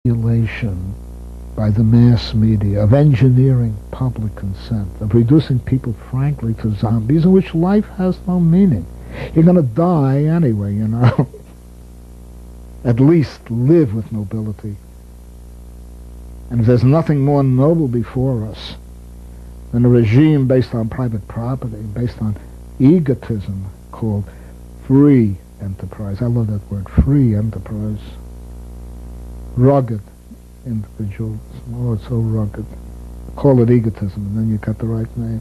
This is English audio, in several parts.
manipulation by the mass media, of engineering public consent, of reducing people, frankly, to zombies in which life has no meaning. You're going to die anyway, you know. At least live with nobility. And if there's nothing more noble before us than a regime based on private property, based on egotism, called free enterprise. I love that word, free enterprise. Rugged individuals. Oh, it's so rugged. Call it egotism, and then you got the right name.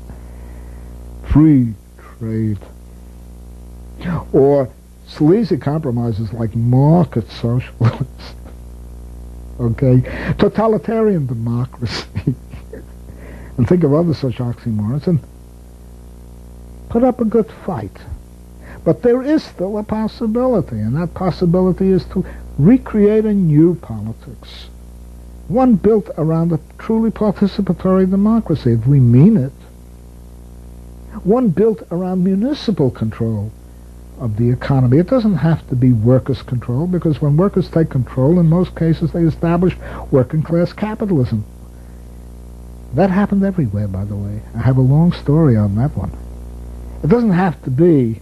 Free trade. Or sleazy compromises like market socialism. Okay? Totalitarian democracy. And think of other such oxymorons, and put up a good fight. But there is still a possibility, and that possibility is to recreate a new politics. One built around a truly participatory democracy, if we mean it. One built around municipal control of the economy. It doesn't have to be workers' control, because when workers take control, in most cases they establish working-class capitalism. That happened everywhere, by the way. I have a long story on that one. It doesn't have to be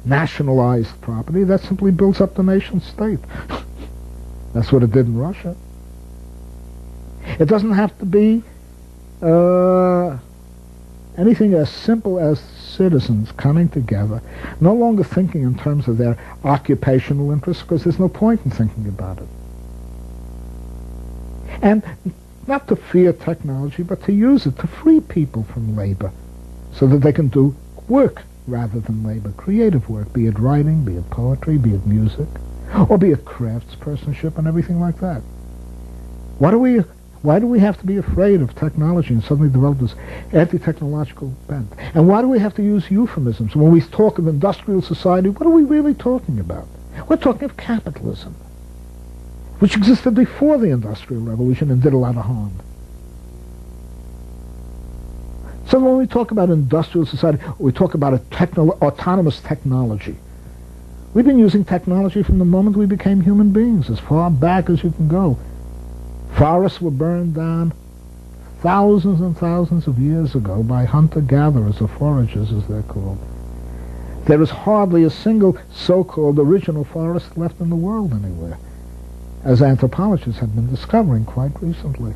nationalized property. That simply builds up the nation state. That's what it did in Russia. It doesn't have to be anything as simple as citizens coming together, no longer thinking in terms of their occupational interests, because there's no point in thinking about it. And not to fear technology, but to use it to free people from labor so that they can do work rather than labor, creative work, be it writing, be it poetry, be it music, or be it craftspersonship and everything like that. Why do we have to be afraid of technology and suddenly develop this anti-technological bent? And why do we have to use euphemisms? When we talk of industrial society, what are we really talking about? We're talking of capitalism, which existed before the Industrial Revolution and did a lot of harm. So when we talk about industrial society, we talk about autonomous technology. We've been using technology from the moment we became human beings, as far back as you can go. Forests were burned down thousands and thousands of years ago by hunter-gatherers, or foragers as they're called. There is hardly a single so-called original forest left in the world anywhere, as anthropologists have been discovering quite recently.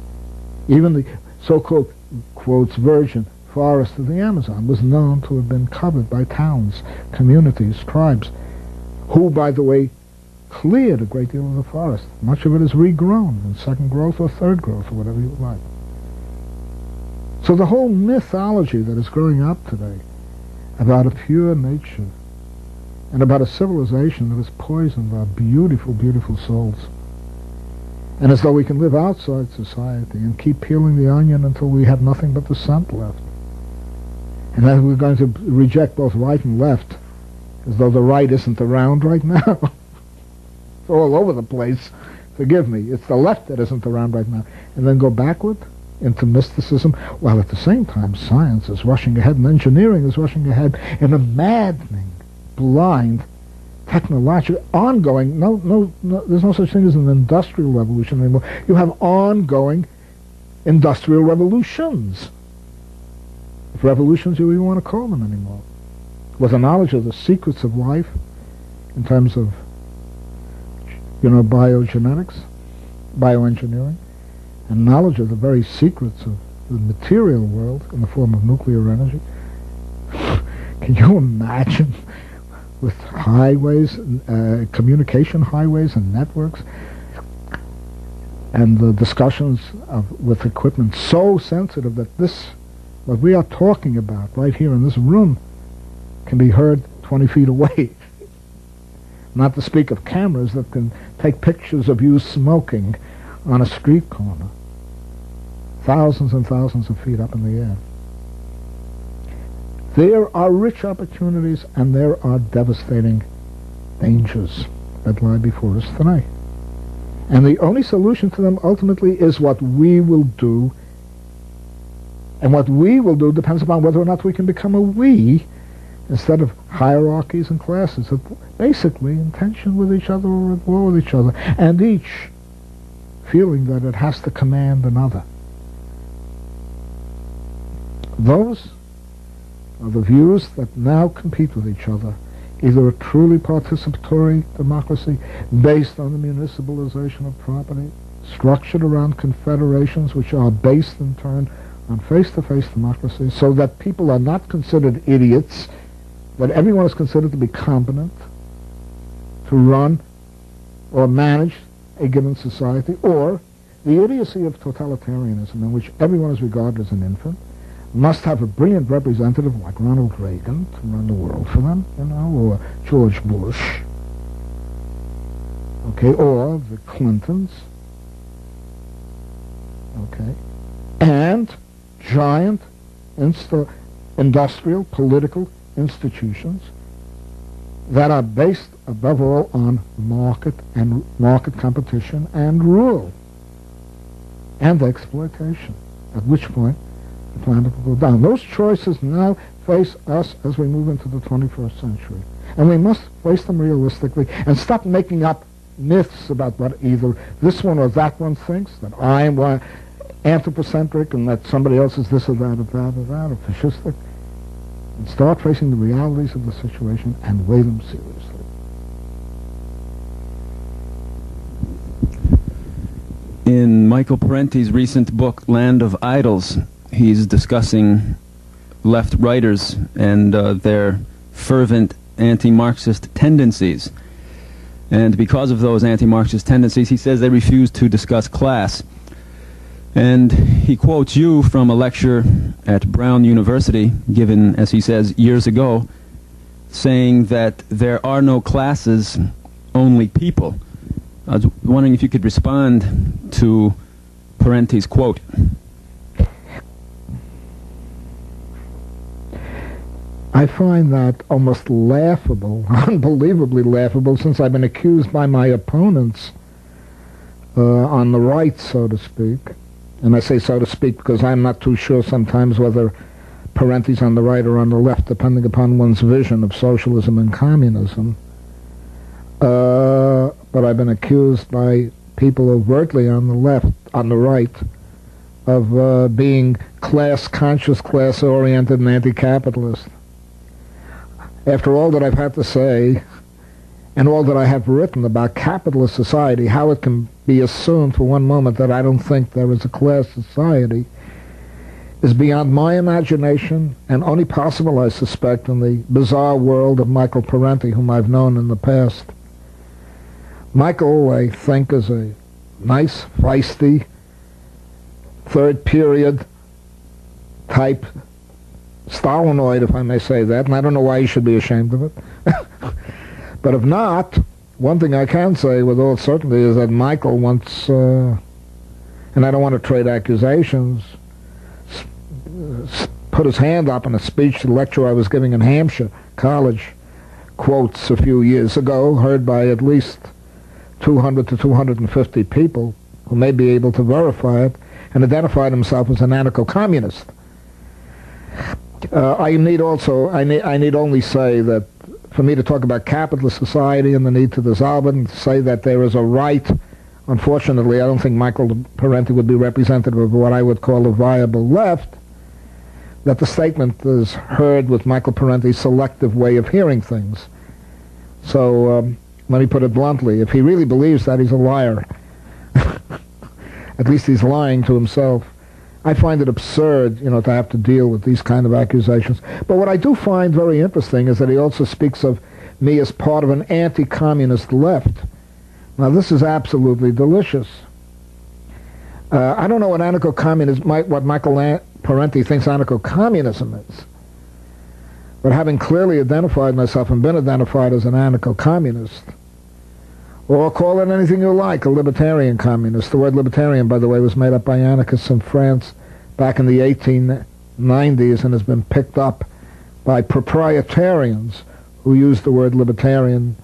Even the so-called, quotes, virgin forest of the Amazon was known to have been covered by towns, communities, tribes, who, by the way, cleared a great deal of the forest. Much of it is regrown in second growth or third growth, or whatever you like. So the whole mythology that is growing up today about a pure nature and about a civilization that has poisoned our beautiful, beautiful souls, and as though we can live outside society and keep peeling the onion until we have nothing but the scent left, and then we're going to reject both right and left, as though the right isn't around right now. It's all over the place. Forgive me. It's the left that isn't around right now. And then go backward into mysticism, while at the same time science is rushing ahead and engineering is rushing ahead in a maddening, blind, technological, ongoing, there's no such thing as an industrial revolution anymore. You have ongoing industrial revolutions. If revolutions you even want to call them anymore. With a knowledge of the secrets of life in terms of, biogenetics, bioengineering, and knowledge of the very secrets of the material world in the form of nuclear energy. Can you imagine, with highways, communication highways and networks, and the discussions with equipment so sensitive that what we are talking about right here in this room, can be heard 20 feet away. Not to speak of cameras that can take pictures of you smoking on a street corner, thousands and thousands of feet up in the air. There are rich opportunities and there are devastating dangers that lie before us tonight. And the only solution to them ultimately is what we will do. And what we will do depends upon whether or not we can become a we instead of hierarchies and classes that basically in tension with each other or at war with each other, and each feeling that it has to command another. Those are the views that now compete with each other. Either a truly participatory democracy based on the municipalization of property, structured around confederations which are based in turn on face-to-face democracy, so that people are not considered idiots, that everyone is considered to be competent to run or manage a given society, or the idiocy of totalitarianism in which everyone is regarded as an infant, must have a brilliant representative like Ronald Reagan to run the world for them, or George Bush, okay, or the Clintons, okay, and giant industrial political institutions that are based above all on market and market competition and rule and exploitation, at which point the planet will go down. Those choices now face us as we move into the 21st century. And we must face them realistically and stop making up myths about what either this one or that one thinks, that I am anthropocentric and that somebody else is this or that or that or that or fascistic, and start facing the realities of the situation and weigh them seriously. In Michael Parenti's recent book, Land of Idols, he's discussing left-writers and their fervent anti-Marxist tendencies. And because of those anti-Marxist tendencies, he says they refuse to discuss class. And he quotes you from a lecture at Brown University, given, as he says, years ago, saying that there are no classes, only people. I was wondering if you could respond to Parenti's quote. I find that almost laughable, unbelievably laughable, since I've been accused by my opponents on the right, so to speak. And I say so to speak because I'm not too sure sometimes whether Parenti's on the right or on the left, depending upon one's vision of socialism and communism. But I've been accused by people overtly on the left, on the right, of being class-conscious, class-oriented, and anti-capitalist. After all that I've had to say, and all that I have written about capitalist society, how it can be assumed for one moment that I don't think there is a class society, is beyond my imagination, and only possible, I suspect, in the bizarre world of Michael Parenti, whom I've known in the past. Michael, I think, is a nice, feisty, third period type Stalinoid, if I may say that, and I don't know why you should be ashamed of it. But if not, one thing I can say with all certainty is that Michael once, and I don't want to trade accusations, put his hand up in a speech to the lecture I was giving in Hampshire College, quotes a few years ago, heard by at least 200 to 250 people who may be able to verify it, and identified himself as an anarcho-communist. I need only say that for me to talk about capitalist society and the need to dissolve it, and to say that there is a right, unfortunately, I don't think Michael Parenti would be representative of what I would call a viable left, that the statement is heard with Michael Parenti's selective way of hearing things. So, let me put it bluntly, if he really believes that, he's a liar. At least he's lying to himself. I find it absurd, to have to deal with these kind of accusations. But what I do find very interesting is that he also speaks of me as part of an anti-communist left. Now, this is absolutely delicious. I don't know what anarcho-communism, what Michael Parenti thinks anarcho-communism is. But having clearly identified myself and been identified as an anarcho-communist, or call it anything you like, a libertarian communist. The word libertarian, by the way, was made up by anarchists in France back in the 1890s and has been picked up by proprietarians who use the word libertarian